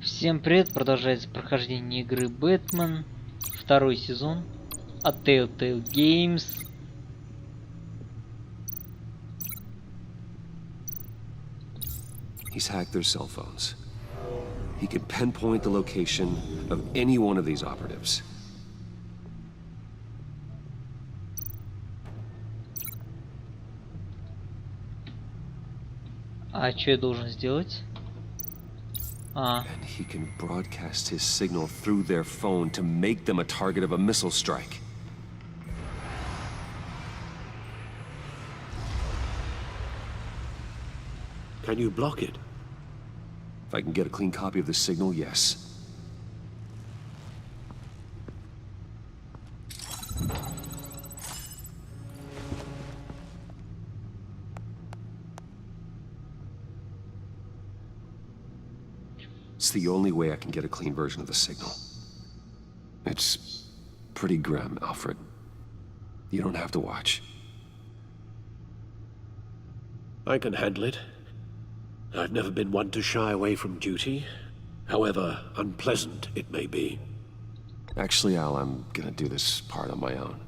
Всем привет, продолжается прохождение игры Бэтмен, второй сезон от Telltale Games. He's hacked their cell phones. He can pinpoint the location of any one of these operatives. А что я должен сделать? And he can broadcast his signal through their phone to make them a target of a missile strike. Can you block it? If I can get a clean copy of the signal, yes. It's the only way I can get a clean version of the signal. It's pretty grim, Alfred. You don't have to watch. I can handle it. I've never been one to shy away from duty, however unpleasant it may be. Actually, Al, I'm gonna do this part on my own.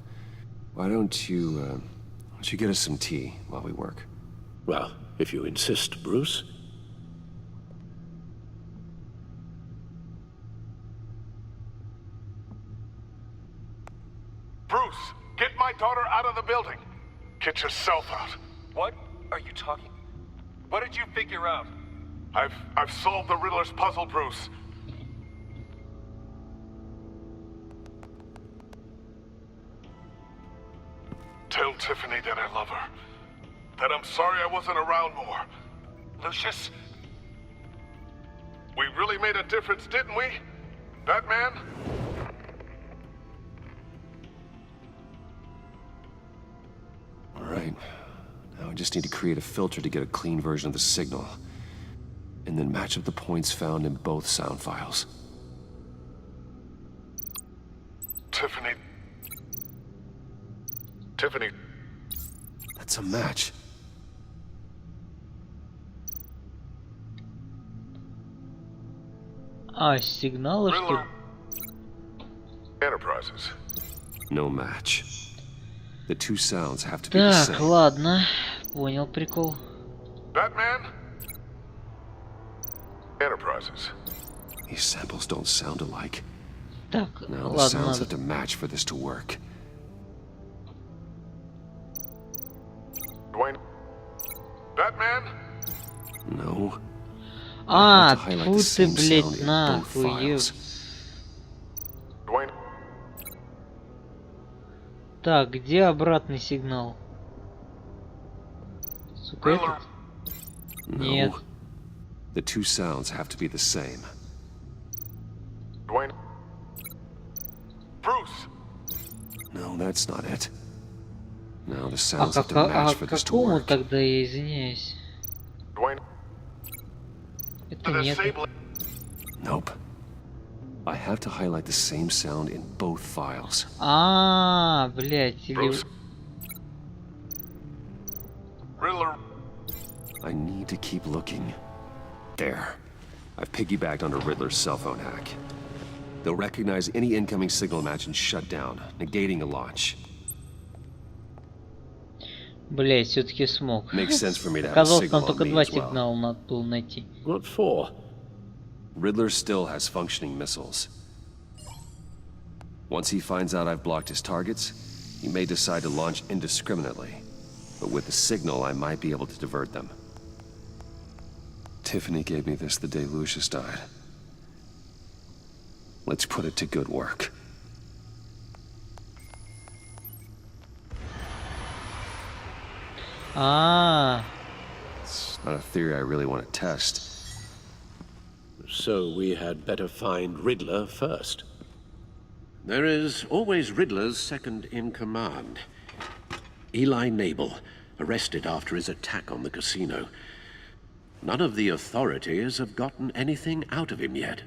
Why don't you get us some tea while we work? Well, if you insist, Bruce. Bruce, get my daughter out of the building. Get yourself out. What are you talking? What did you figure out? I've solved the Riddler's puzzle, Bruce. Tell Tiffany that I love her. That I'm sorry I wasn't around more. Lucius? We really made a difference, didn't we? Batman? All right. Now I just need to create a filter to get a clean version of the signal. And then match up the points found in both sound files. Tiffany. That's a match. Сигналы, что Riddler. Enterprises. No match. The two sounds have to be the Так, same. ладно. Понял прикол. Batman? Enterprises. These samples don't sound alike. Так, Now the ладно, sounds have надо. to match for this to work. Dwayne. Batman? No. I have to highlight Тьфу the ты, same sound блять, in both нахуй, files. Dwayne. Так, где обратный сигнал? Сука, Riddler. этот? Нет. No. The two sounds have to be the same. Dwayne. Bruce. No, that's not it. Now the А, sounds have to match for this to какому work. тогда, я извиняюсь? Dwayne. Это The нет. disabling. Nope. I have to highlight the same sound in both files. Блять, или... Bruce. Riddler. I need to keep looking. There. I've piggybacked onto Riddler's cell phone hack. They'll recognize any incoming signal match and shut down, negating a launch. Блять, все-таки смог. Makes sense for me to have a Оказалось, там signal on только me два as well. сигнала надо было найти. What for? Riddler still has functioning missiles. Once he finds out I've blocked his targets, he may decide to launch indiscriminately. But with the signal, I might be able to divert them. Tiffany gave me this the day Lucius died. Let's put it to good work. It's not a theory I really want to test. So we had better find Riddler first. There is always Riddler's second in command. Eli Nabel, arrested after his attack on the casino. None of the authorities have gotten anything out of him yet.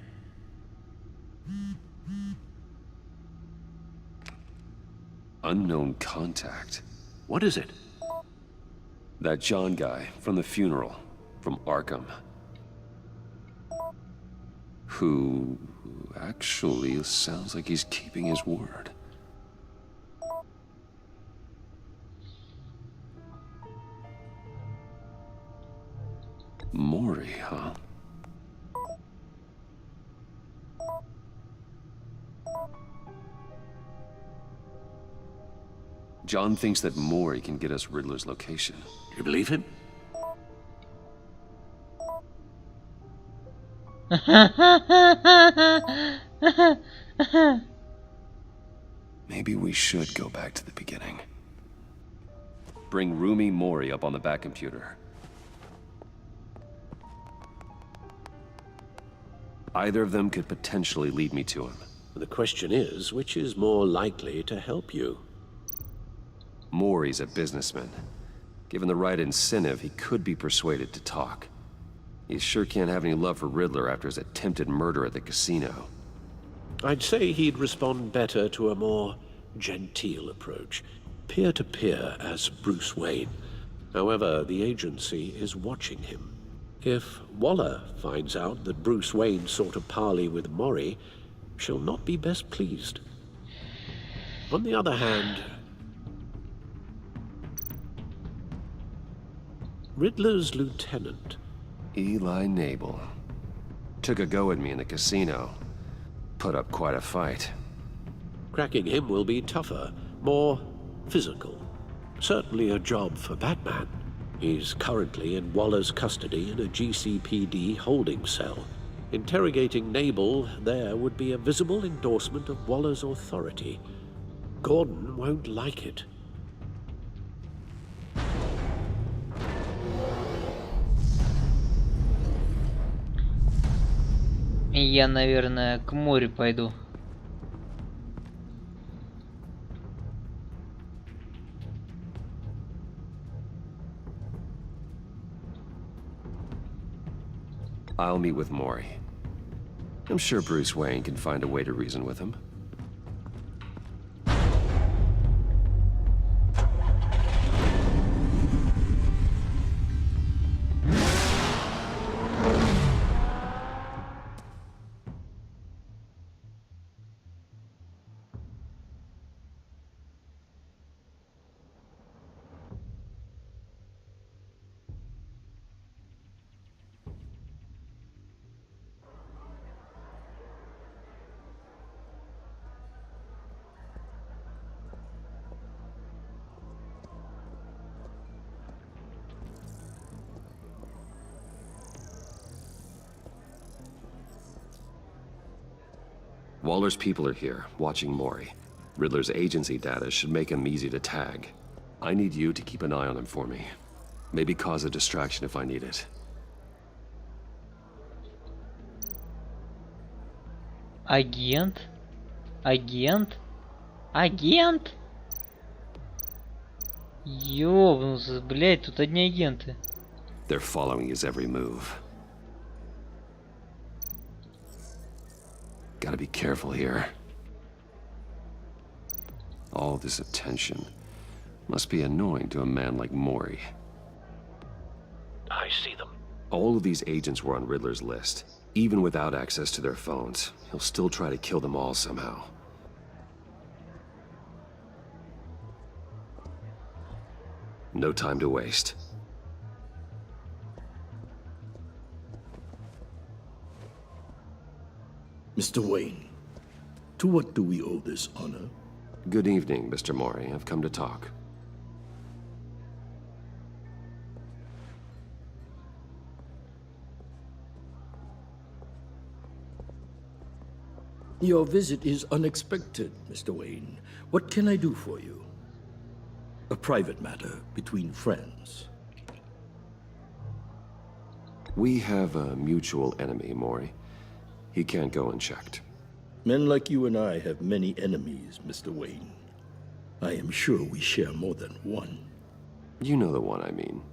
Unknown contact. What is it? That John guy from the funeral, from Arkham. Who actually sounds like he's keeping his word. Mori, huh? John thinks that Mori can get us Riddler's location. You believe him? Maybe we should go back to the beginning. Bring Rumi Mori up on the back computer. Either of them could potentially lead me to him. The question is, which is more likely to help you? Mori's a businessman. Given the right incentive, he could be persuaded to talk. He sure can't have any love for Riddler after his attempted murder at the casino. I'd say he'd respond better to a more genteel approach. Peer-to-peer as Bruce Wayne. However, the agency is watching him. If Waller finds out that Bruce Wayne sought a parley with Mori, she'll not be best pleased. On the other hand, Riddler's lieutenant, Eli Nabel. Took a go at me in the casino. Put up quite a fight. cracking him will be tougher, more physical. Certainly a job for Batman. He's currently in Waller's custody in a GCPD holding cell. Interrogating Nabel there would be a visible endorsement of Waller's authority. Gordon won't like it. Я, наверное, к морю пойду. I'll meet with Mori. I'm sure Bruce Wayne can find a way to reason with him. Waller's people are here, watching Mori. Riddler's agency data should make him easy to tag. I need you to keep an eye on him for me. Maybe cause a distraction if I need it. Агент? Агент? Агент? Ёбнулся, блядь, тут одни агенты. They're following his every move. Gotta be careful here. All this attention must be annoying to a man like Mori. I see them. All of these agents were on Riddler's list. Even without access to their phones, he'll still try to kill them all somehow. No time to waste. Mr. Wayne, to what do we owe this honor? Good evening, Mr. Mori. I've come to talk. Your visit is unexpected, Mr. Wayne. What can I do for you? A private matter between friends. We have a mutual enemy, Mori. He can't go unchecked. Men like you and I have many enemies, Mr. Wayne. I am sure we share more than one. You know the one I mean.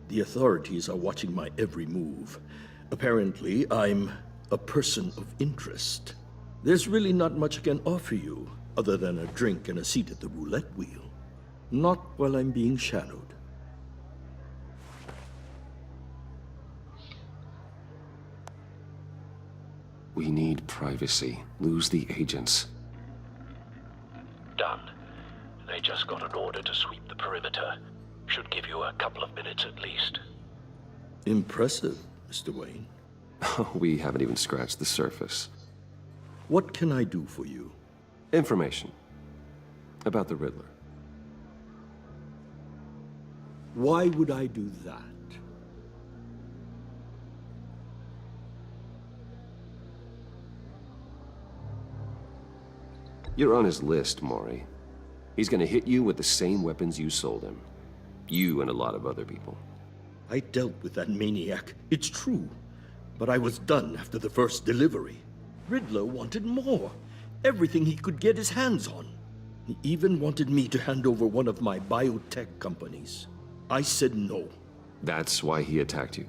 The authorities are watching my every move. Apparently, I'm a person of interest. There's really not much I can offer you, other than a drink and a seat at the roulette wheel. Not while I'm being shadowed. We need privacy. Lose the agents. Done. They just got an order to sweep the perimeter. Should give you a couple of minutes at least. Impressive, Mr. Wayne. We haven't even scratched the surface. What can I do for you? Information. About the Riddler. Why would I do that? You're on his list, Maury. He's gonna hit you with the same weapons you sold him. You and a lot of other people. I dealt with that maniac, it's true. But I was done after the first delivery. Riddler wanted more. Everything he could get his hands on. He even wanted me to hand over one of my biotech companies. I said no. That's why he attacked you.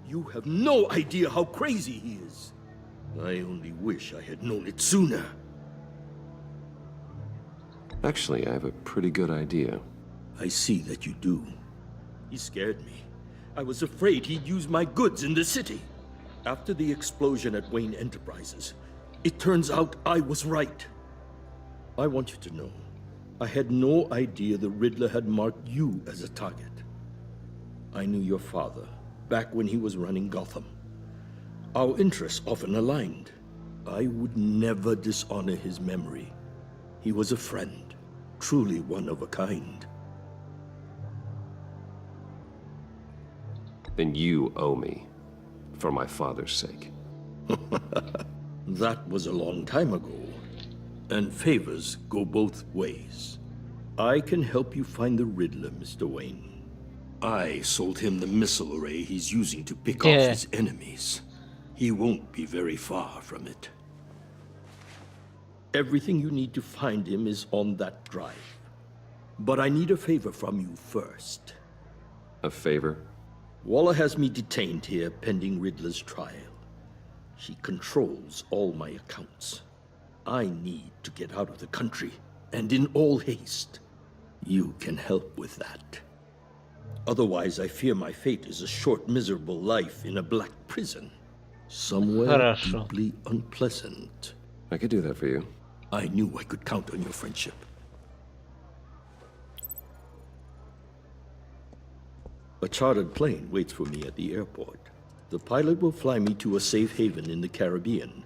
You have no idea how crazy he is. I only wish I had known it sooner. Actually, I have a pretty good idea. I see that you do. He scared me. I was afraid he'd use my goods in the city. After the explosion at Wayne Enterprises, it turns out I was right. I want you to know, I had no idea the Riddler had marked you as a target. I knew your father, back when he was running Gotham. Our interests often aligned. I would never dishonor his memory. He was a friend, truly one of a kind. Then you owe me, for my father's sake. That was a long time ago, and favors go both ways. I can help you find the Riddler, Mr. Wayne. I sold him the missile array he's using to pick off his enemies. He won't be very far from it. Everything you need to find him is on that drive. But I need a favor from you first. A favor? Waller has me detained here pending Riddler's trial. She controls all my accounts. I need to get out of the country, and in all haste. You can help with that. Otherwise, I fear my fate is a short, miserable life in a black prison. Somewhere deeply unpleasant. I could do that for you. I knew I could count on your friendship. A chartered plane waits for me at the airport. The pilot will fly me to a safe haven in the Caribbean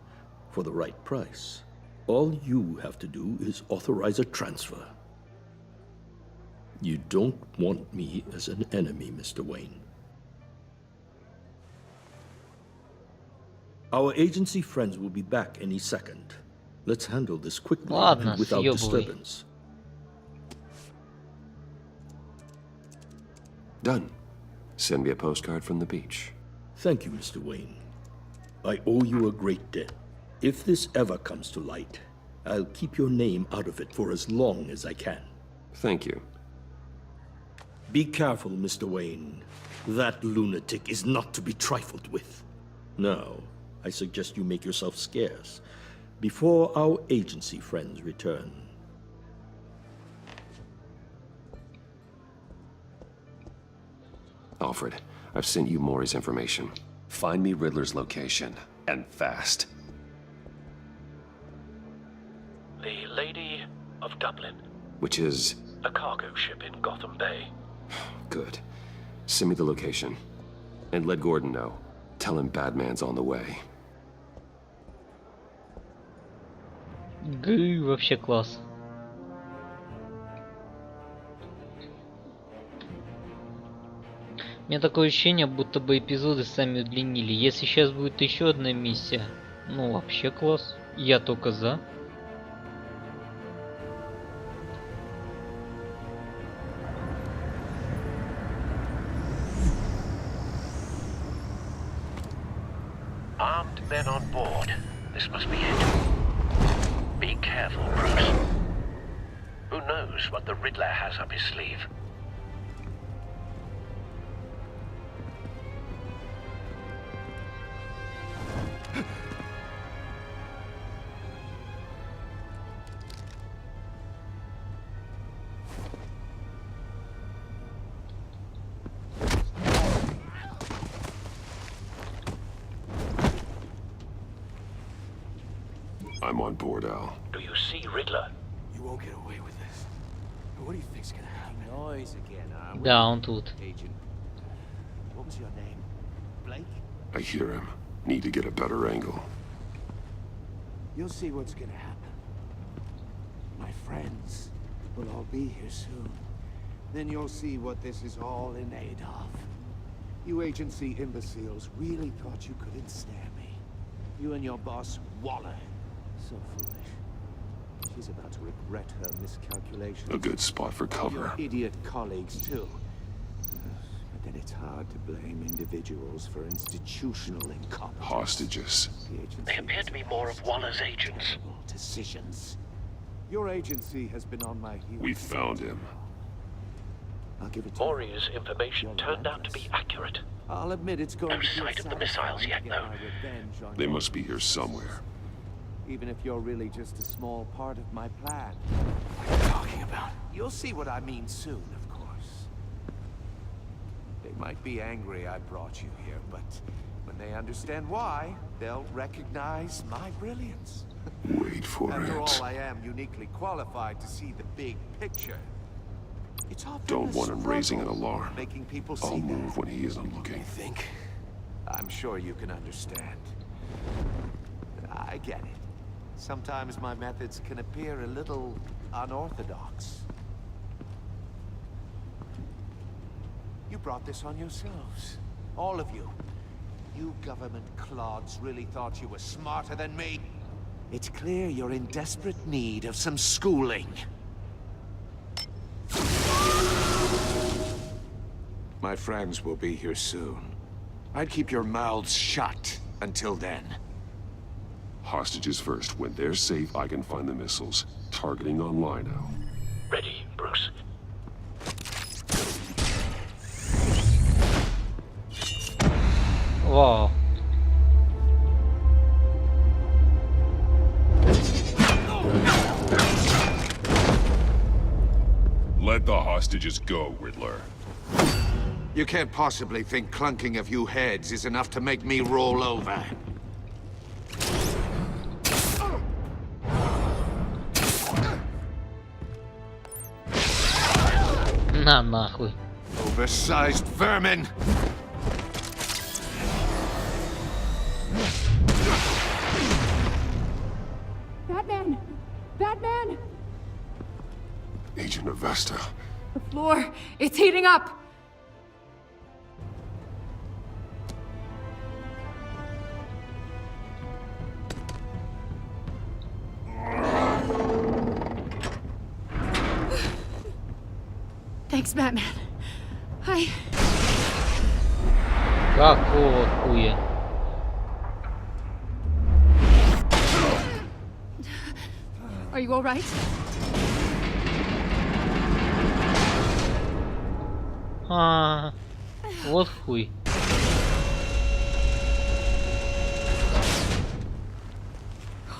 for the right price. All you have to do is authorize a transfer. You don't want me as an enemy, Mr. Wayne. Our agency friends will be back any second. Let's handle this quickly and without disturbance. Done. Send me a postcard from the beach. Thank you, Mr. Wayne. I owe you a great debt. If this ever comes to light, I'll keep your name out of it for as long as I can. Thank you. Be careful, Mr. Wayne. That lunatic is not to be trifled with. Now, I suggest you make yourself scarce before our agency friends return. Alfred, I've sent you Maury's information. Find me Riddler's location, and fast. The Lady of Dublin. Which is? A cargo ship in Gotham Bay. Good. Send me the location. And let Gordon know. Tell him Batman's on the way. Вообще класс. У меня такое ощущение, будто бы эпизоды сами удлинили. Если сейчас будет еще одна миссия, ну вообще класс. Я только за. Armed men on board. This must be it. Be careful, Bruce. Who knows what the Riddler has up his sleeve? I'm on board, Al. Do you see Riddler? You won't get away with this. What do you think's gonna happen? Noise again, are we? Да, он тут. Agent. What was your name? Blake? I hear him. Need to get a better angle. You'll see what's gonna happen. My friends will all be here soon. Then you'll see what this is all in aid of. You agency imbeciles really thought you could ensnare me. You and your boss, Waller. So foolish. She's about to regret her miscalculations. A good spot for All your cover. idiot colleagues, too. But then it's hard to blame individuals for institutional incompetence. Hostages. The agency They appear to be more of Waller's agents. terrible decisions. Your agency has been on my heels. We found him. I'll give it to you. Maury's information turned out to be accurate. I'll admit it's going No to be sight of the satisfying missiles to yet, get though. my revenge on They your must be here somewhere. even if you're really just a small part of my plan. What are you talking about? You'll see what I mean soon, of course. They might be angry I brought you here, but when they understand why, they'll recognize my brilliance. Wait for After it. all, I am uniquely qualified to see the big picture. It's often Don't the want him raising an struggle alarm. making people see I'll that. move when he isn't looking. Think? I'm sure you can understand. I get it. Sometimes my methods can appear a little unorthodox. You brought this on yourselves. All of you. You government clods really thought you were smarter than me. It's clear you're in desperate need of some schooling. My friends will be here soon. I'd keep your mouths shut until then. Hostages first. When they're safe, I can find the missiles. Targeting online now. Ready, Bruce. Вау. Let the hostages go, Riddler. You can't possibly think clunking a few heads is enough to make me roll over. На нахуй. Oversized vermin! Batman! Batman! Agent Avesta. The floor, it's heating up! Thanks, Batman. Какого хуя? Are you all right? А, вот хуй.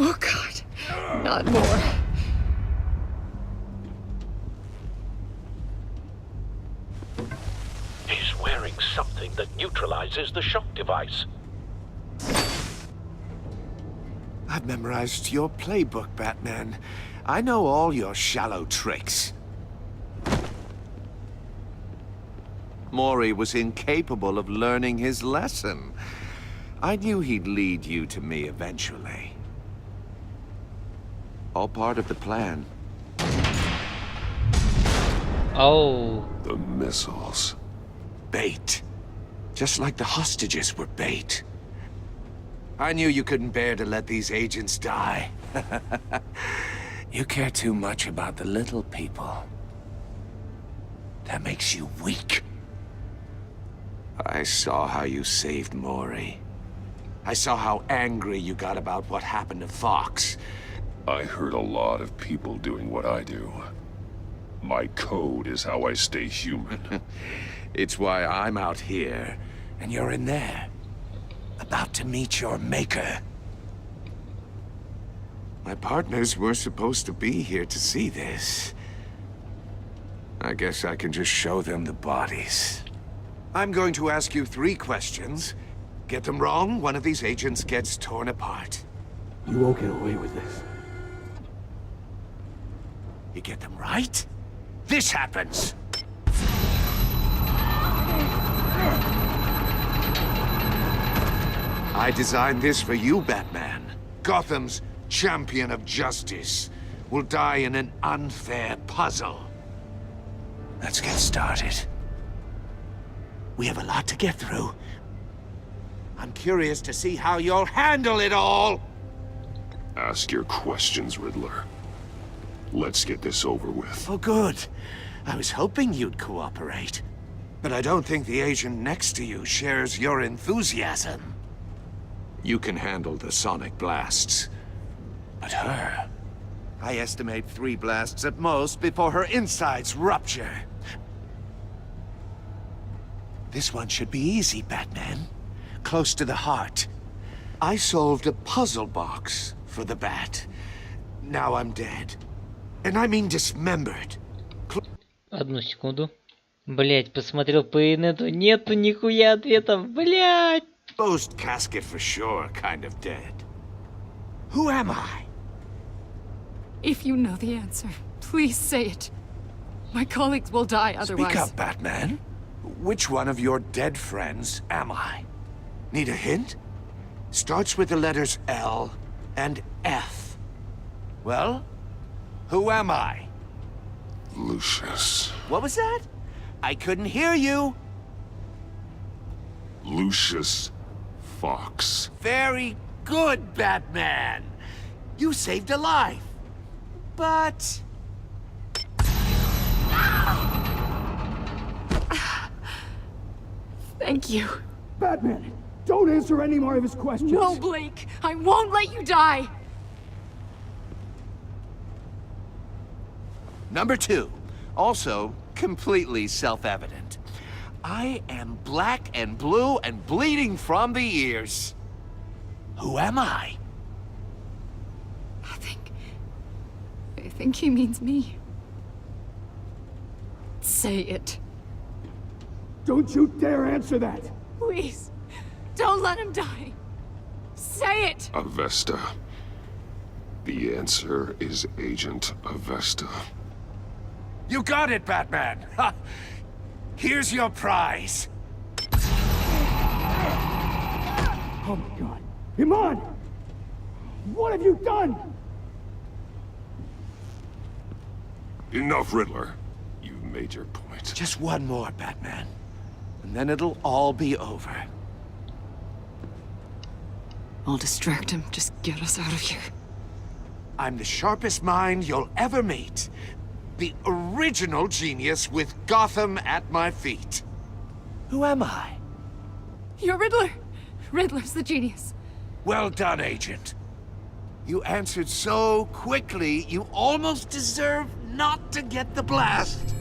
Oh, God. Not more. He's wearing something that neutralizes the shock device. I've memorized your playbook, Batman. I know all your shallow tricks. Maury was incapable of learning his lesson. I knew he'd lead you to me eventually. All part of the plan. Oh, The missiles. Bait. Just like the hostages were bait. I knew you couldn't bear to let these agents die. You care too much about the little people. That makes you weak. I saw how you saved Maury. I saw how angry you got about what happened to Fox. I heard a lot of people doing what I do. My code is how I stay human. It's why I'm out here, and you're in there. About to meet your maker. My partners were supposed to be here to see this. I guess I can just show them the bodies. I'm going to ask you 3 questions. Get them wrong, one of these agents gets torn apart. You won't get away with this. You get them right, this happens. I designed this for you, Batman. Gotham's champion of justice will die in an unfair puzzle. Let's get started. We have a lot to get through. I'm curious to see how you'll handle it all. Ask your questions, Riddler. Let's get this over with. Oh, good. I was hoping you'd cooperate. But I don't think the agent next to you shares your enthusiasm. You can handle the sonic blasts. But her... I estimate 3 blasts at most before her insides rupture. This one should be easy, Batman. Close to the heart. I solved a puzzle box for the Bat. Now I'm dead. And I mean dismembered. Одну секунду. Блять, посмотрел по инету. Нету нихуя ответов, блять. Closed casket for sure, kind of dead. Who am I? If you know the answer, please say it. My colleagues will die otherwise. Speak up, Batman. Which one of your dead friends am I? Need a hint? Starts with the letters L and F. Well, who am I? Lucius. What was that? I couldn't hear you. Lucius Fox. Very good, Batman. You saved a life. But... Thank you. Batman, don't answer any more of his questions. No, Blake! I won't let you die! Number 2, also completely self-evident. I am black and blue and bleeding from the ears. Who am I? I think he means me. Say it. Don't you dare answer that! Please, don't let him die. Say it! Avesta. The answer is Agent Avesta. You got it, Batman! Ha! Here's your prize. Oh my god. Iman! What have you done? Enough, Riddler. You've made your point. Just one more, Batman. And then it'll all be over. I'll distract him. Just get us out of here. I'm the sharpest mind you'll ever meet. The original genius with Gotham at my feet. Who am I? You're Riddler. Riddler's the genius. Well done, Agent. You answered so quickly, you almost deserve not to get the blast.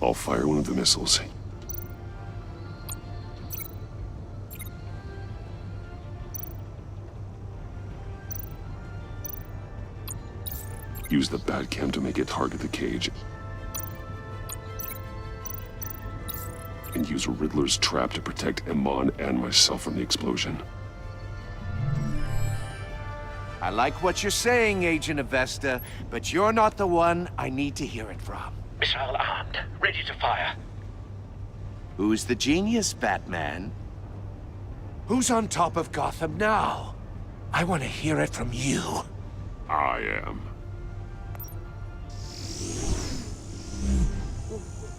I'll fire one of the missiles. Use the Batcam to make it target the cage. And use a Riddler's trap to protect Iman and myself from the explosion. I like what you're saying, Agent Avesta, but you're not the one I need to hear it from. Missile armed, ready to fire. Who's the genius, Batman? Who's on top of Gotham now? I want to hear it from you. I am.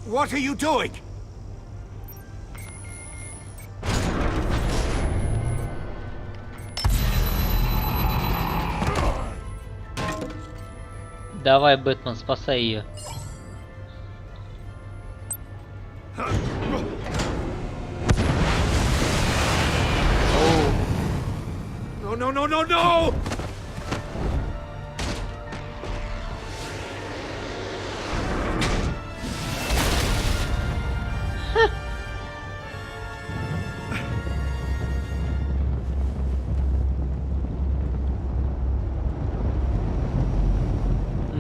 What are you doing? Давай, Бэтмен, спасай ее. No, no, no, no, no!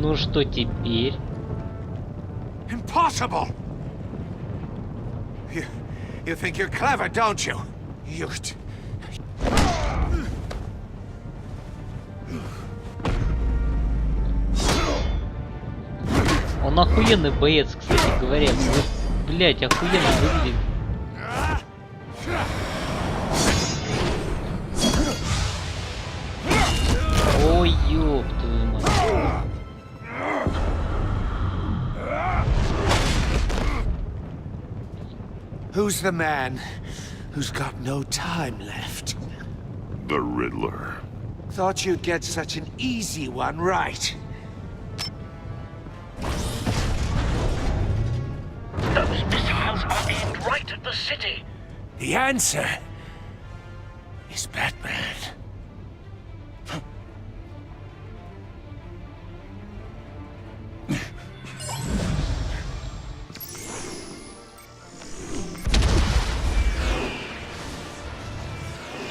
Ну что теперь? Impossible! You think you're clever, don't you? Он охуенный боец, кстати говоря. Вот, блять, охуенно выглядит. Ой, ёб твою мать. Who's the man who's got no time left? The Riddler. Thought you'd get such an easy one right. Those missiles are aimed right at the city. The answer is Batman.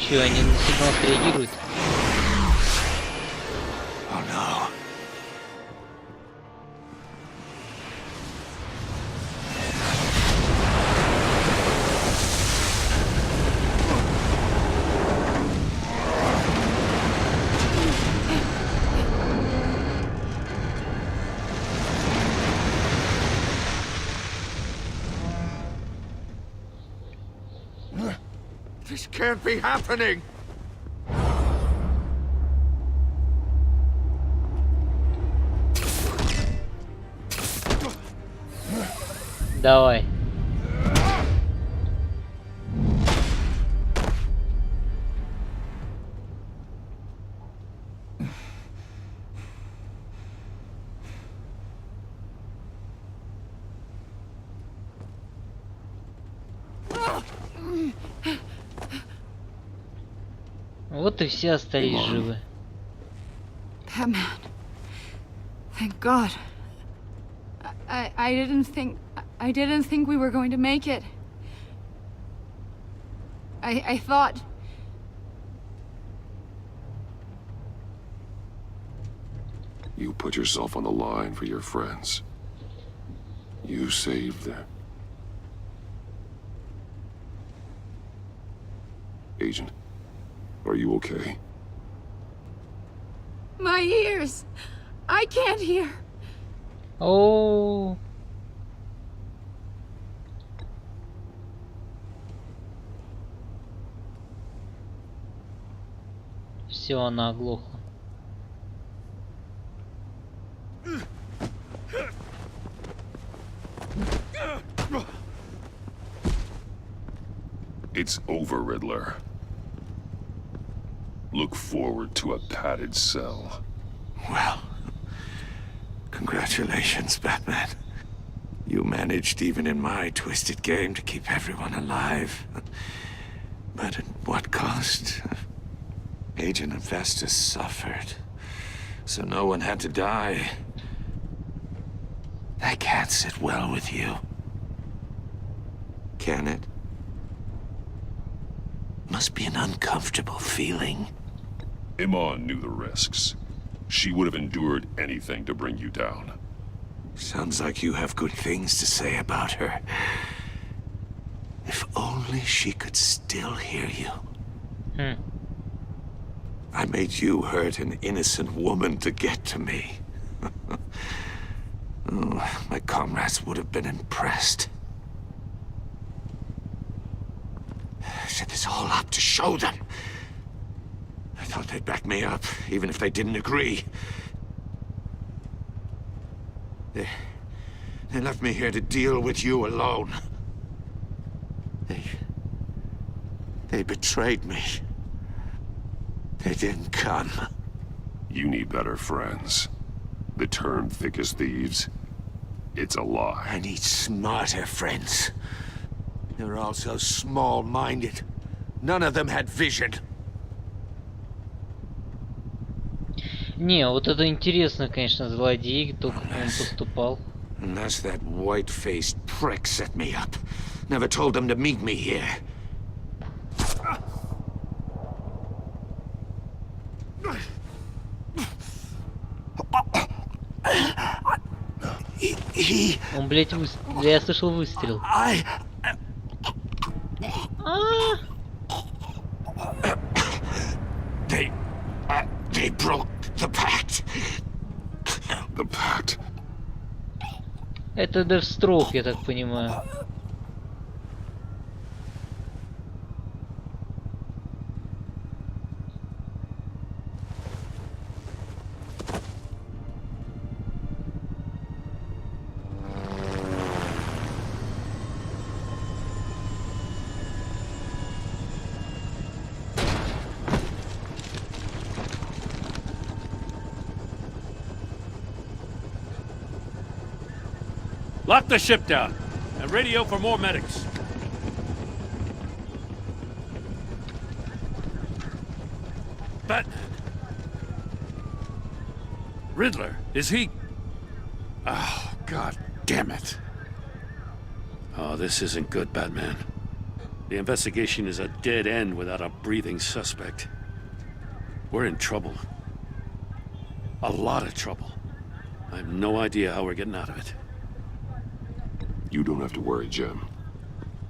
Че, они на сигнал среагируют? Oh no. This can't be happening! Давай. Вот и все остались живы. Batman. Thank God. I didn't think we were going to make it. I thought... You put yourself on the line for your friends. You saved them. Agent, are you okay? My ears! I can't hear! О. Все, она оглохла. It's over, Riddler. Look forward to a padded cell. Well, congratulations, Batman. You managed, even in my twisted game, to keep everyone alive. But at what cost? Agent Infestus suffered, so no one had to die. That can't sit well with you. Can it? Must be an uncomfortable feeling. Iman knew the risks. She would have endured anything to bring you down. Sounds like you have good things to say about her. If only she could still hear you. I made you hurt an innocent woman to get to me. Oh, my comrades would have been impressed. I set this all up to show them. I thought they'd back me up, even if they didn't agree. They left me here to deal with you alone. They betrayed me. They didn't come. You need better friends. The term thick as thieves, it's a lie. I need smarter friends. They're all so small-minded. None of them had vision. Не, вот это интересно, конечно, злодей, то, как он поступал. Unless that white-faced prick set me up. Never told them to meet me here. Он, блядь, выстрел. Я слышал выстрел. They broke the pact. The pact. Это Deathstroke, я так понимаю. Lock the ship down and radio for more medics. Batman. Riddler, is he? Oh, God damn it. Oh, this isn't good, Batman. The investigation is a dead end without a breathing suspect. We're in trouble. A lot of trouble. I have no idea how we're getting out of it. You don't have to worry, Jim.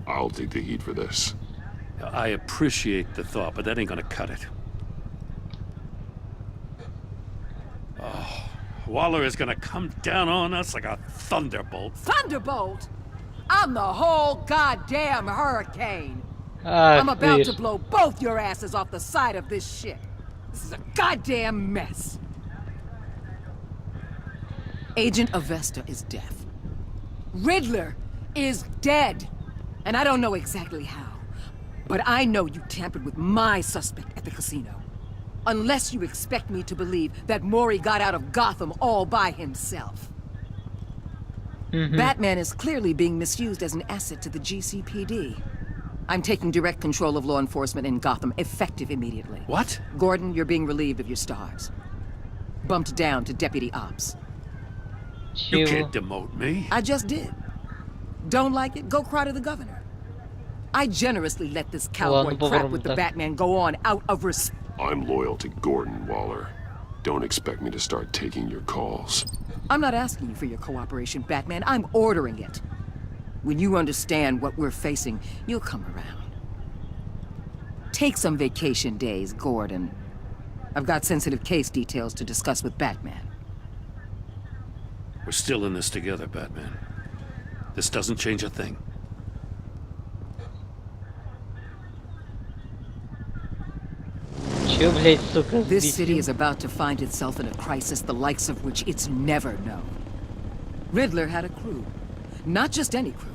I'll take the heat for this. I appreciate the thought, but that ain't gonna cut it. Oh, Waller is gonna come down on us like a thunderbolt. Thunderbolt? I'm the whole goddamn hurricane. Ах, I'm about ты to ж. blow both your asses off the side of this ship. This is a goddamn mess. Agent Avesta is deaf. Riddler is dead. And I don't know exactly how. But I know you tampered with my suspect at the casino. Unless you expect me to believe that Maury got out of Gotham all by himself. Batman is clearly being misused as an asset to the GCPD. I'm taking direct control of law enforcement in Gotham, effective immediately. What? Gordon, you're being relieved of your stars. Bumped down to Deputy Ops. You Чего? can't demote me. I just did. Don't like it? Go cry to the governor. I generously let this cowboy Ладно, crap with попробуем the так. Batman go on out of respect. I'm loyal to Gordon, Waller. Don't expect me to start taking your calls. I'm not asking you for your cooperation, Batman. I'm ordering it. When you understand what we're facing, you'll come around. Take some vacation days, Gordon. I've got sensitive case details to discuss with Batman. We're still in this together, Batman. This doesn't change a thing. Чё, блядь, сука, This city взбесил? is about to find itself in a crisis the likes of which it's never known. Riddler had a crew. Not just any crew.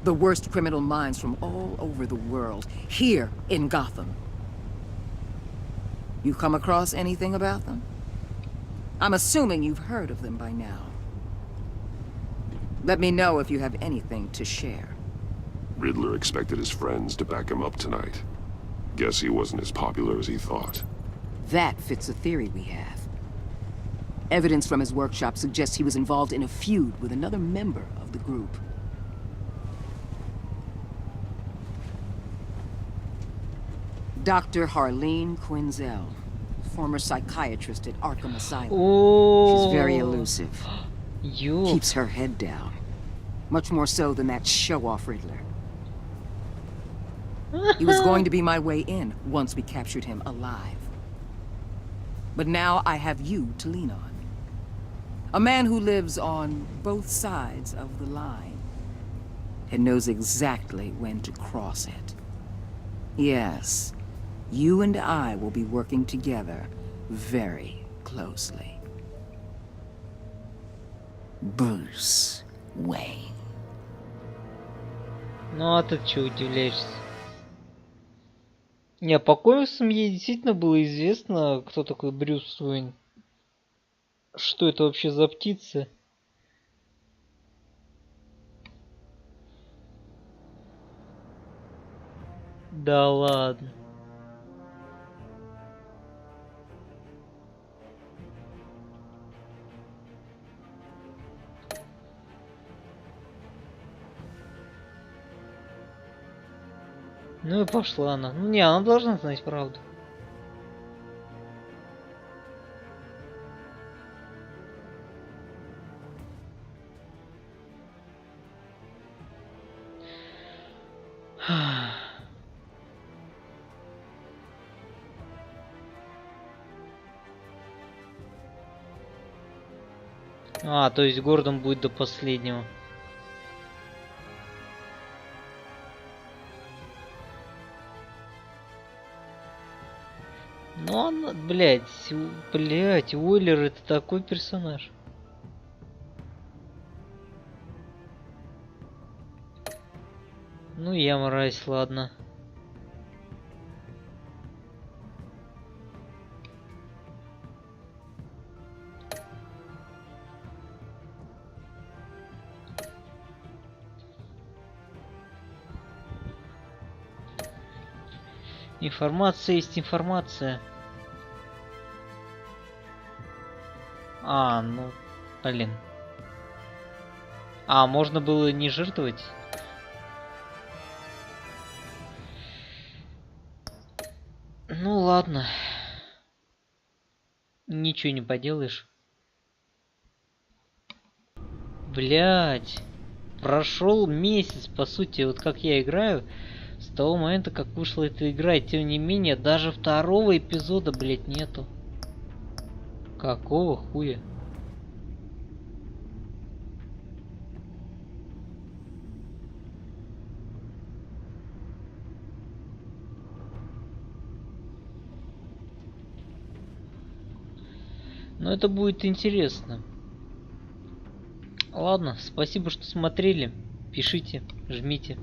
The worst criminal minds from all over the world, here in Gotham. You come across anything about them? I'm assuming you've heard of them by now. Let me know if you have anything to share. Riddler expected his friends to back him up tonight. Guess he wasn't as popular as he thought. That fits a theory we have. Evidence from his workshop suggests he was involved in a feud with another member of the group. Dr. Harleen Quinzel, former psychiatrist at Arkham Asylum. She's very elusive. Ёп. Keeps her head down. Much more so than that show-off Riddler. He was going to be my way in once we captured him alive. But now I have you to lean on. A man who lives on both sides of the line and knows exactly when to cross it. Yes, you and I will be working together very closely. Bruce Wayne. Ну а ты чё удивляешься? Не, по комиксам ей действительно было известно, кто такой Брюс Уэйн. Что это вообще за птица? Да ладно. Ну и пошла она. Ну не, она должна знать правду. А, то есть Гордон будет до последнего. Ну, она, блядь, Уиллер это такой персонаж. Ну, я мразь, ладно. Информация есть информация. А, ну, блин. А, можно было не жертвовать? Ну ладно. Ничего не поделаешь. Блять. Прошел месяц, по сути, вот как я играю, с того момента, как вышла эта игра, и тем не менее, даже второго эпизода, блять, нету. Какого хуя? Но это будет интересно. Ладно, спасибо, что смотрели. Пишите, жмите.